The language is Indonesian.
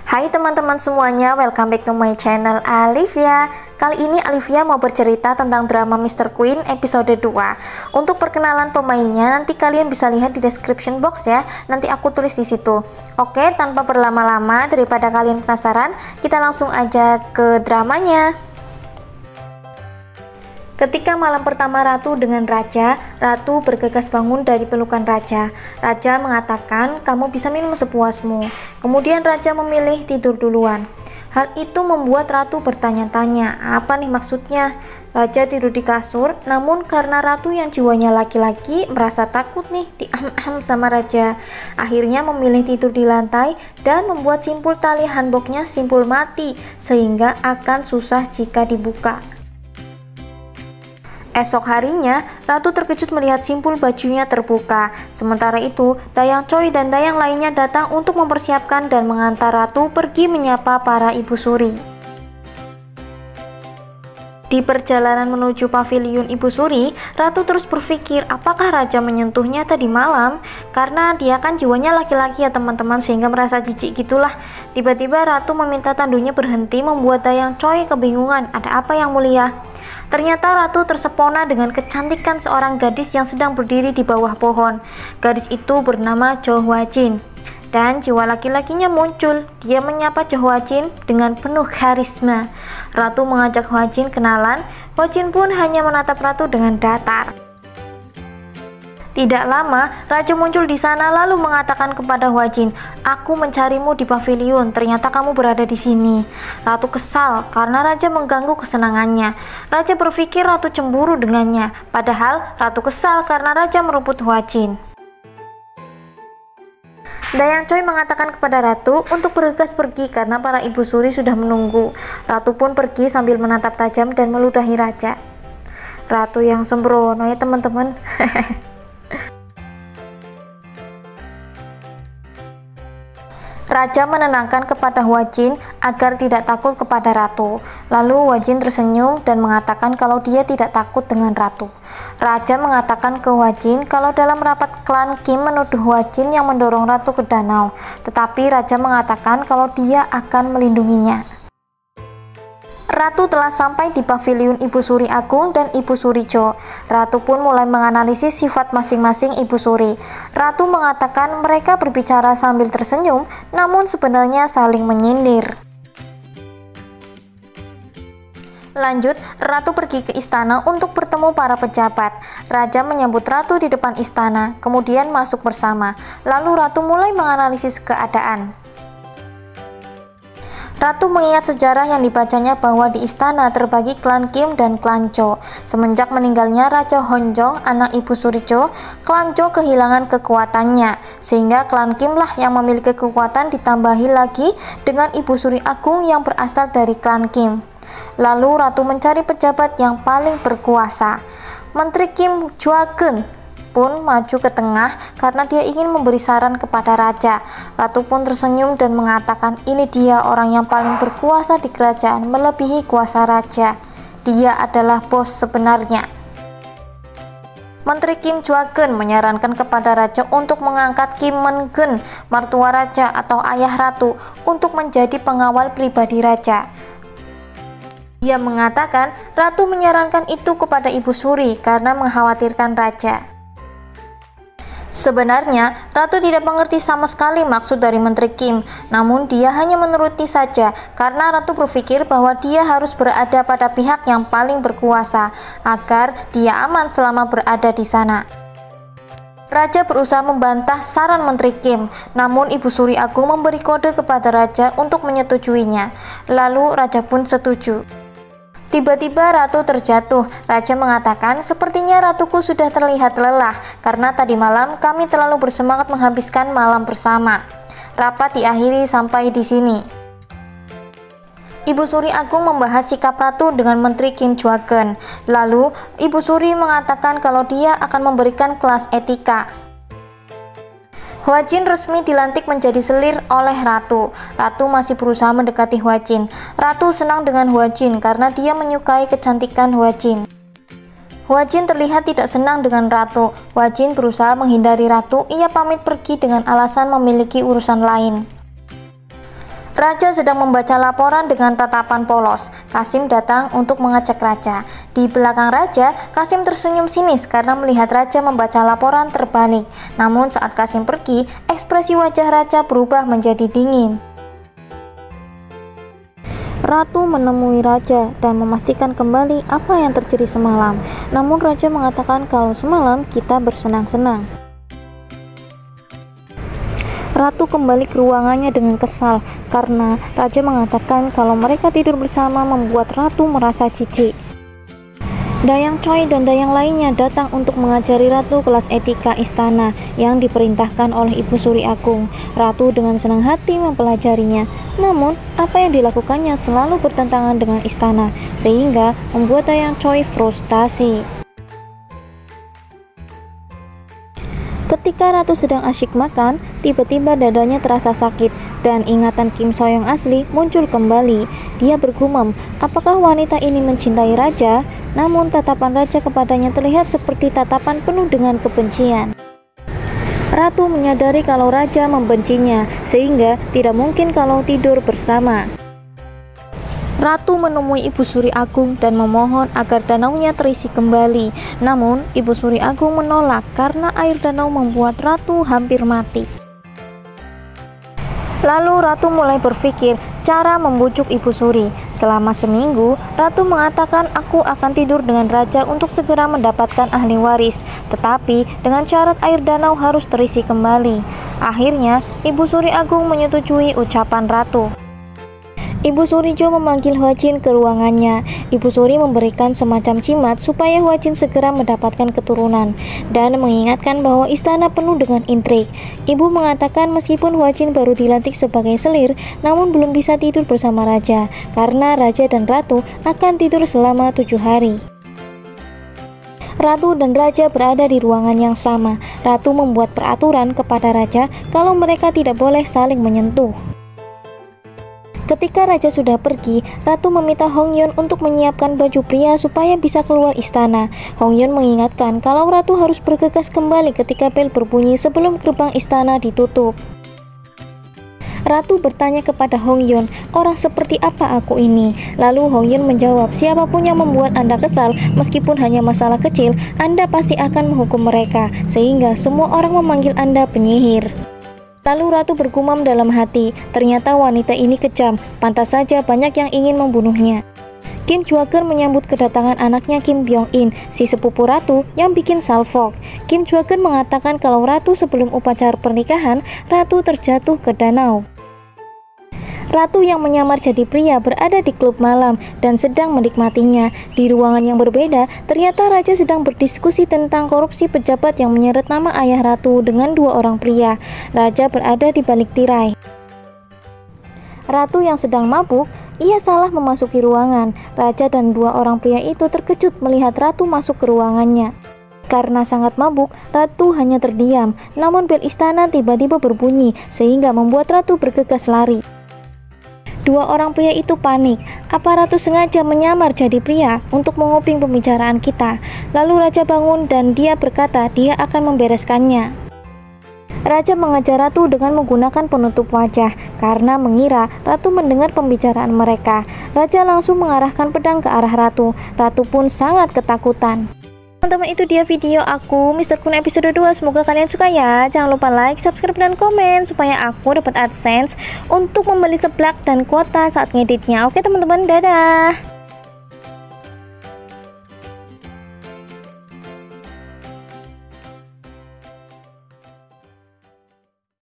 Hai teman-teman semuanya, welcome back to my channel Alivia. Kali ini Alivia mau bercerita tentang drama Mr. Queen episode 2. Untuk perkenalan pemainnya nanti kalian bisa lihat di description box ya. Nanti aku tulis di situ. Oke, tanpa berlama-lama daripada kalian penasaran, kita langsung aja ke dramanya. Ketika malam pertama Ratu dengan Raja, Ratu bergegas bangun dari pelukan Raja. Raja mengatakan, kamu bisa minum sepuasmu. Kemudian Raja memilih tidur duluan. Hal itu membuat Ratu bertanya-tanya, apa nih maksudnya? Raja tidur di kasur, namun karena Ratu yang jiwanya laki-laki merasa takut nih diam-am sama Raja. Akhirnya memilih tidur di lantai dan membuat simpul tali hanboknya simpul mati, sehingga akan susah jika dibuka. Esok harinya, Ratu terkejut melihat simpul bajunya terbuka. Sementara itu, Dayang Choi dan Dayang lainnya datang untuk mempersiapkan dan mengantar Ratu pergi menyapa para ibu suri. Di perjalanan menuju paviliun Ibu Suri, Ratu terus berpikir apakah Raja menyentuhnya tadi malam, karena dia kan jiwanya laki-laki ya teman-teman, sehingga merasa jijik gitulah. Tiba-tiba Ratu meminta tandunya berhenti, membuat Dayang Choi kebingungan, ada apa yang mulia? Ternyata Ratu tersepona dengan kecantikan seorang gadis yang sedang berdiri di bawah pohon. Gadis itu bernama Jo Hwa Jin. Dan jiwa laki-lakinya muncul. Dia menyapa Jo Hwa Jin dengan penuh karisma. Ratu mengajak Hwa Jin kenalan. Hwa Jin pun hanya menatap Ratu dengan datar. Tidak lama, Raja muncul di sana lalu mengatakan kepada Hwa Jin, aku mencarimu di paviliun, ternyata kamu berada di sini. Ratu kesal karena Raja mengganggu kesenangannya. Raja berpikir Ratu cemburu dengannya, padahal Ratu kesal karena Raja merebut Hwa Jin. Dayang Choi mengatakan kepada Ratu untuk bergegas pergi karena para ibu suri sudah menunggu. Ratu pun pergi sambil menatap tajam dan meludahi Raja. Ratu yang sembrono ya teman-teman. Raja menenangkan kepada Hwa Jin agar tidak takut kepada Ratu. Lalu Hwa Jin tersenyum dan mengatakan kalau dia tidak takut dengan Ratu. Raja mengatakan ke Hwa Jin kalau dalam rapat klan Kim menuduh Hwa Jin yang mendorong Ratu ke danau. Tetapi Raja mengatakan kalau dia akan melindunginya. Ratu telah sampai di paviliun Ibu Suri Agung dan Ibu Suri Jo. Ratu pun mulai menganalisis sifat masing-masing Ibu Suri. Ratu mengatakan mereka berbicara sambil tersenyum, namun sebenarnya saling menyindir. Lanjut, Ratu pergi ke istana untuk bertemu para pejabat. Raja menyambut Ratu di depan istana, kemudian masuk bersama. Lalu Ratu mulai menganalisis keadaan. Ratu mengingat sejarah yang dibacanya bahwa di istana terbagi klan Kim dan klan Cho. Semenjak meninggalnya Raja Honjong, anak Ibu Suri Jo, klan Cho kehilangan kekuatannya, sehingga klan Kim lah yang memiliki kekuatan ditambahi lagi dengan Ibu Suri Agung yang berasal dari klan Kim. Lalu Ratu mencari pejabat yang paling berkuasa. Menteri Kim Jwa-geun pun maju ke tengah karena dia ingin memberi saran kepada Raja. Ratu pun tersenyum dan mengatakan ini dia orang yang paling berkuasa di kerajaan melebihi kuasa Raja. Dia adalah bos sebenarnya. Menteri Kim Jwa-geun menyarankan kepada Raja untuk mengangkat Kim Men-geun, mertua Raja atau ayah Ratu, untuk menjadi pengawal pribadi Raja. Dia mengatakan Ratu menyarankan itu kepada Ibu Suri karena mengkhawatirkan Raja. Sebenarnya, Ratu tidak mengerti sama sekali maksud dari Menteri Kim, namun dia hanya menuruti saja karena Ratu berpikir bahwa dia harus berada pada pihak yang paling berkuasa agar dia aman selama berada di sana. Raja berusaha membantah saran Menteri Kim, namun Ibu Suri Agung memberi kode kepada Raja untuk menyetujuinya. Lalu Raja pun setuju. Tiba-tiba Ratu terjatuh. Raja mengatakan, sepertinya Ratuku sudah terlihat lelah karena tadi malam kami terlalu bersemangat menghabiskan malam bersama. Rapat diakhiri sampai di sini. Ibu Suri Agung membahas sikap Ratu dengan Menteri Kim Jwa-geun. Lalu Ibu Suri mengatakan kalau dia akan memberikan kelas etika. Hwa Jin resmi dilantik menjadi selir oleh Ratu. Ratu masih berusaha mendekati Hwa Jin. Ratu senang dengan Hwa Jin karena dia menyukai kecantikan Hwa Jin. Hwa Jin terlihat tidak senang dengan Ratu. Hwa Jin berusaha menghindari Ratu. Ia pamit pergi dengan alasan memiliki urusan lain. Raja sedang membaca laporan dengan tatapan polos. Kasim datang untuk mengecek Raja. Di belakang Raja, Kasim tersenyum sinis karena melihat Raja membaca laporan terbalik. Namun saat Kasim pergi, ekspresi wajah Raja berubah menjadi dingin. Ratu menemui Raja dan memastikan kembali apa yang terjadi semalam. Namun Raja mengatakan kalau semalam kita bersenang-senang. Ratu kembali ke ruangannya dengan kesal karena Raja mengatakan kalau mereka tidur bersama membuat Ratu merasa jijik. Dayang Choi dan dayang lainnya datang untuk mengajari Ratu kelas etika istana yang diperintahkan oleh Ibu Suri Agung. Ratu dengan senang hati mempelajarinya. Namun, apa yang dilakukannya selalu bertentangan dengan istana, sehingga membuat dayang Choi frustasi. Ketika Ratu sedang asyik makan, tiba-tiba dadanya terasa sakit dan ingatan Kim Soyoung asli muncul kembali. Dia bergumam, apakah wanita ini mencintai Raja? Namun tatapan Raja kepadanya terlihat seperti tatapan penuh dengan kebencian. Ratu menyadari kalau Raja membencinya, sehingga tidak mungkin kalau tidur bersama. Ratu menemui Ibu Suri Agung dan memohon agar danaunya terisi kembali. Namun, Ibu Suri Agung menolak karena air danau membuat Ratu hampir mati. Lalu Ratu mulai berpikir cara membujuk Ibu Suri. Selama seminggu, Ratu mengatakan aku akan tidur dengan Raja untuk segera mendapatkan ahli waris. Tetapi dengan syarat air danau harus terisi kembali. Akhirnya, Ibu Suri Agung menyetujui ucapan Ratu. Ibu Suri Jo memanggil Hwajin ke ruangannya. Ibu Suri memberikan semacam jimat supaya Hwajin segera mendapatkan keturunan dan mengingatkan bahwa istana penuh dengan intrik. Ibu mengatakan meskipun Hwajin baru dilantik sebagai selir, namun belum bisa tidur bersama Raja karena Raja dan Ratu akan tidur selama 7 hari. Ratu dan Raja berada di ruangan yang sama. Ratu membuat peraturan kepada Raja kalau mereka tidak boleh saling menyentuh. Ketika Raja sudah pergi, Ratu meminta Hong Yeon untuk menyiapkan baju pria supaya bisa keluar istana. Hong Yeon mengingatkan kalau Ratu harus bergegas kembali ketika bel berbunyi sebelum gerbang istana ditutup. Ratu bertanya kepada Hong Yeon, orang seperti apa aku ini? Lalu Hong Yeon menjawab, siapapun yang membuat Anda kesal, meskipun hanya masalah kecil, Anda pasti akan menghukum mereka, sehingga semua orang memanggil Anda penyihir. Lalu Ratu bergumam dalam hati, ternyata wanita ini kejam, pantas saja banyak yang ingin membunuhnya. Kim Jwageun menyambut kedatangan anaknya Kim Byung-in, si sepupu Ratu yang bikin salfok. Kim Jwageun mengatakan kalau Ratu sebelum upacara pernikahan, Ratu terjatuh ke danau. Ratu yang menyamar jadi pria berada di klub malam dan sedang menikmatinya. Di ruangan yang berbeda, ternyata Raja sedang berdiskusi tentang korupsi pejabat yang menyeret nama ayah Ratu dengan 2 orang pria. Raja berada di balik tirai. Ratu yang sedang mabuk, ia salah memasuki ruangan. Raja dan 2 orang pria itu terkejut melihat Ratu masuk ke ruangannya. Karena sangat mabuk, Ratu hanya terdiam. Namun bel istana tiba-tiba berbunyi sehingga membuat Ratu bergegas lari. 2 orang pria itu panik. Apa Ratu sengaja menyamar jadi pria untuk menguping pembicaraan kita? Lalu Raja bangun dan dia berkata dia akan membereskannya. Raja mengejar Ratu dengan menggunakan penutup wajah karena mengira Ratu mendengar pembicaraan mereka. Raja langsung mengarahkan pedang ke arah Ratu. Ratu pun sangat ketakutan. Teman-teman, itu dia video aku Mr. Kun episode 2. Semoga kalian suka ya. Jangan lupa like, subscribe, dan komen supaya aku dapat AdSense untuk membeli seblak dan kuota saat ngeditnya. Oke teman-teman, dadah.